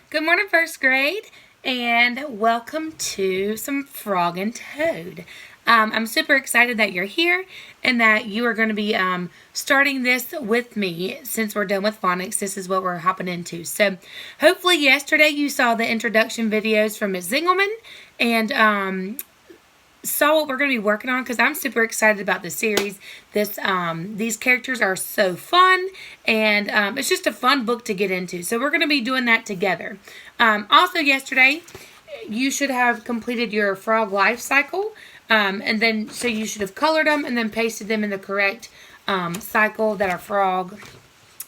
Good morning, first grade, and welcome to some Frog and Toad. I'm super excited that you're here and that you are going to be starting this with me since we're done with phonics. This is what we're hopping into. So, hopefully, yesterday you saw the introduction videos from Ms. Zingelman and saw what we're going to be working on because I'm super excited about this series. These characters are so fun, and it's just a fun book to get into. So we're going to be doing that together. Also, yesterday you should have completed your frog life cycle, and then so you should have colored them and then pasted them in the correct cycle that a frog,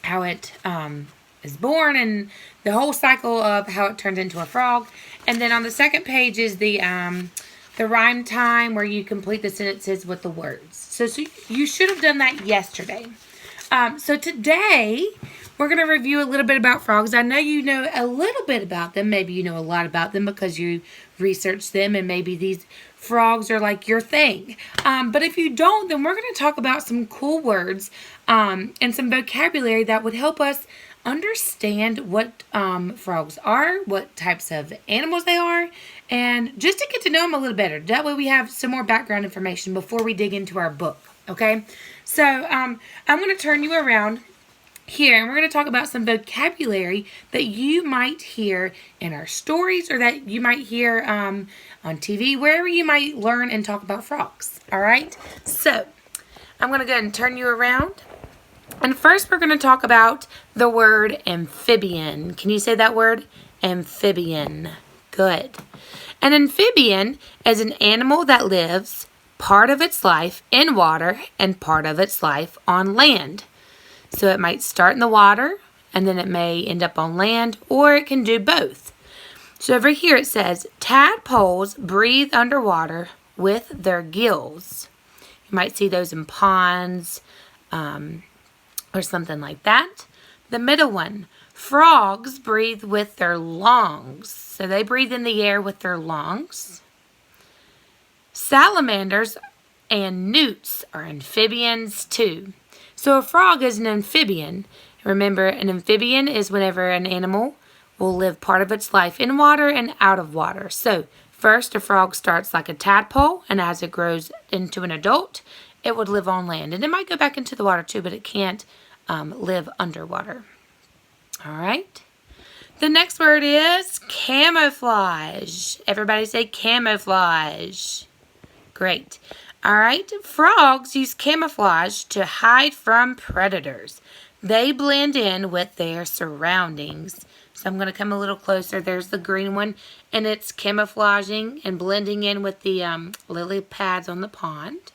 how it is born, and the whole cycle of how it turns into a frog. And then on the second page is the rhyme time where you complete the sentences with the words. So you should have done that yesterday. So today we're going to review a little bit about frogs. I know you know a little bit about them. Maybe you know a lot about them because you researched them and maybe these frogs are like your thing. But if you don't, then we're going to talk about some cool words and some vocabulary that would help us understand what frogs are, what types of animals they are, and just to get to know them a little better. That way we have some more background information before we dig into our book, okay? So I'm going to turn you around here, and we're going to talk about some vocabulary that you might hear in our stories or that you might hear on TV, wherever you might learn and talk about frogs, all right? So I'm going to go ahead and turn you around. And first we're going to talk about the word amphibian. Can you say that word? Amphibian. Good. An amphibian is an animal that lives part of its life in water and part of its life on land. So it might start in the water and then it may end up on land, or it can do both. So over here it says, tadpoles breathe underwater with their gills. You might see those in ponds, or something like that. The middle one, frogs breathe with their lungs. So they breathe in the air with their lungs. Salamanders and newts are amphibians too. So a frog is an amphibian. Remember, an amphibian is whenever an animal will live part of its life in water and out of water. So first, a frog starts like a tadpole, and as it grows into an adult, it would live on land. And it might go back into the water too, but it can't live underwater. All right. The next word is camouflage. Everybody say camouflage. Great. All right. Frogs use camouflage to hide from predators. They blend in with their surroundings. So I'm going to come a little closer. There's the green one, and it's camouflaging and blending in with the lily pads on the pond.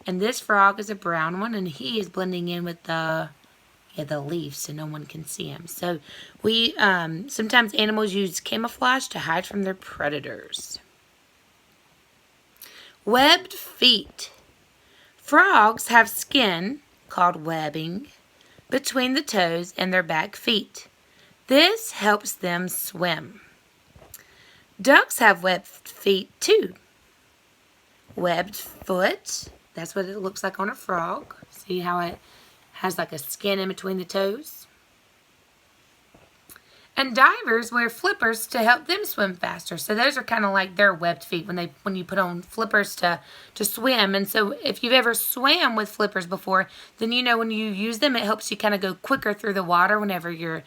And this frog is a brown one, and he is blending in with the leaves so no one can see him. So we sometimes animals use camouflage to hide from their predators. Webbed feet. Frogs have skin called webbing between the toes and their back feet. This helps them swim. Ducks have webbed feet too. Webbed foot. That's what it looks like on a frog. See how it has like a skin in between the toes? And divers wear flippers to help them swim faster. So those are kind of like their webbed feet when you put on flippers to swim. And so if you've ever swam with flippers before, then you know when you use them, it helps you kind of go quicker through the water whenever you're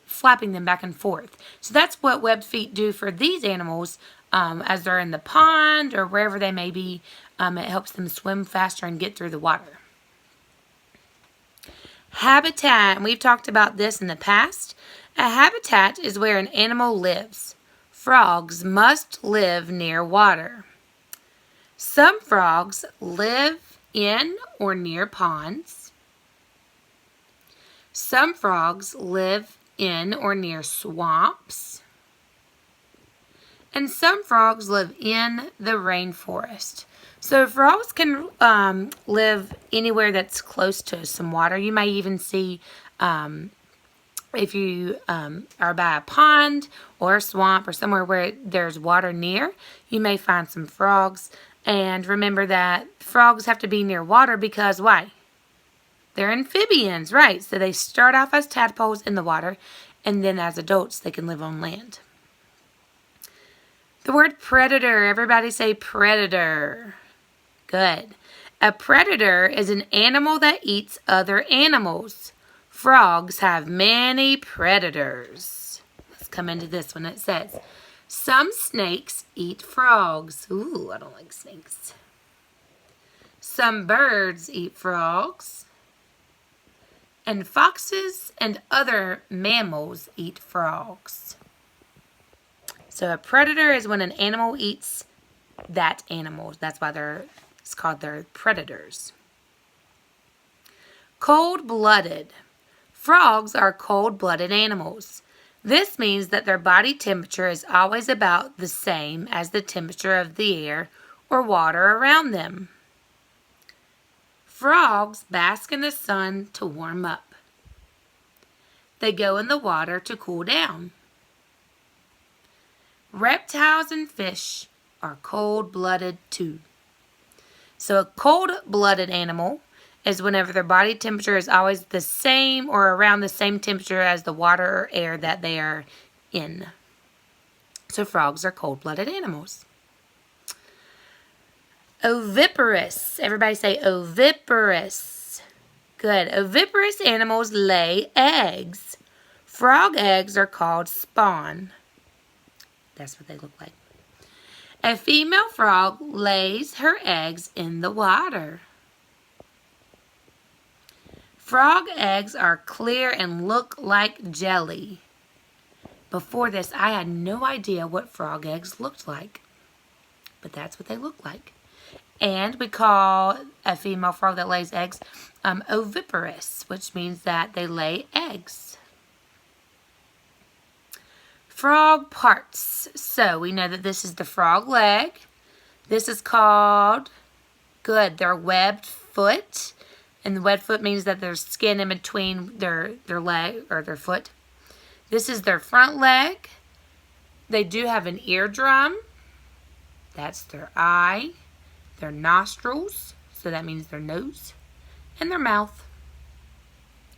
flapping them back and forth. So that's what webbed feet do for these animals as they're in the pond or wherever they may be. It helps them swim faster and get through the water. Habitat, and we've talked about this in the past. A habitat is where an animal lives. Frogs must live near water. Some frogs live in or near ponds. Some frogs live in or near swamps. And some frogs live in the rainforest. So frogs can live anywhere that's close to some water. You may even see if you are by a pond or a swamp or somewhere where there's water near, you may find some frogs. And remember that frogs have to be near water because why? They're amphibians, right? So they start off as tadpoles in the water, and then as adults, they can live on land. The word predator. Everybody say predator. Good. A predator is an animal that eats other animals. Frogs have many predators. Let's come into this one. It says, some snakes eat frogs. Ooh, I don't like snakes. Some birds eat frogs. And foxes and other mammals eat frogs. So a predator is when an animal eats that animal. That's why it's called they're predators. Cold-blooded. Frogs are cold-blooded animals. This means that their body temperature is always about the same as the temperature of the air or water around them. Frogs bask in the sun to warm up. They go in the water to cool down. Reptiles and fish are cold-blooded too. So a cold-blooded animal is whenever their body temperature is always the same or around the same temperature as the water or air that they are in. So frogs are cold-blooded animals. Oviparous. Everybody say oviparous. Good. Oviparous animals lay eggs. Frog eggs are called spawn. That's what they look like. A female frog lays her eggs in the water. Frog eggs are clear and look like jelly. Before this, I had no idea what frog eggs looked like. But that's what they look like. And we call a female frog that lays eggs oviparous, which means that they lay eggs. Frog parts. So we know that this is the frog leg. This is called, good, their webbed foot. And the webbed foot means that there's skin in between their leg or their foot. This is their front leg. They do have an eardrum. That's their eye. Their nostrils, so that means their nose, and their mouth.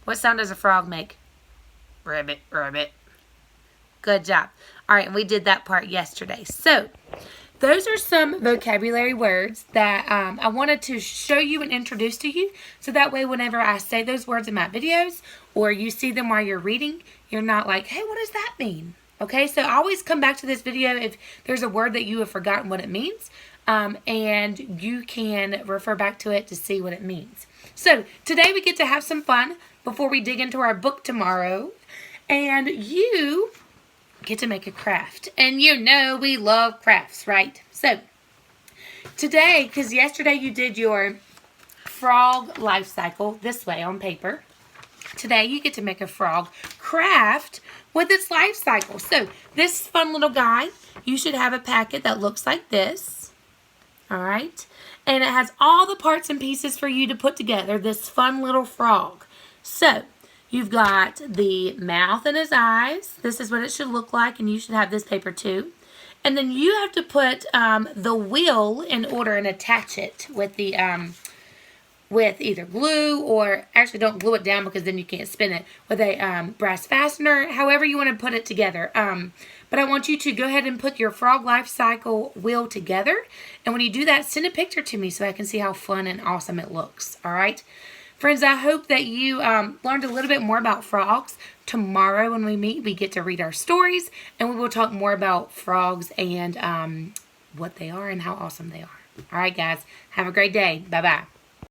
What sound does a frog make? Ribbit, ribbit. Good job. All right, and we did that part yesterday. So, those are some vocabulary words that I wanted to show you and introduce to you, so that way whenever I say those words in my videos, or you see them while you're reading, you're not like, hey, what does that mean? Okay, so always come back to this video if there's a word that you have forgotten what it means. And you can refer back to it to see what it means. So today we get to have some fun before we dig into our book tomorrow. And you get to make a craft. And you know we love crafts, right? So today, because yesterday you did your frog life cycle this way on paper. Today you get to make a frog craft with its life cycle. So this fun little guy, you should have a packet that looks like this. All right, and it has all the parts and pieces for you to put together this fun little frog. So you've got the mouth and his eyes. This is what it should look like, and you should have this paper too. And then you have to put the wheel in order and attach it with the with either glue, or actually don't glue it down because then you can't spin it, with a brass fastener, however you want to put it together. But I want you to go ahead and put your frog life cycle wheel together. And when you do that, send a picture to me so I can see how fun and awesome it looks. All right? Friends, I hope that you learned a little bit more about frogs. Tomorrow when we meet, we get to read our stories. And we will talk more about frogs and what they are and how awesome they are. All right, guys. Have a great day. Bye-bye.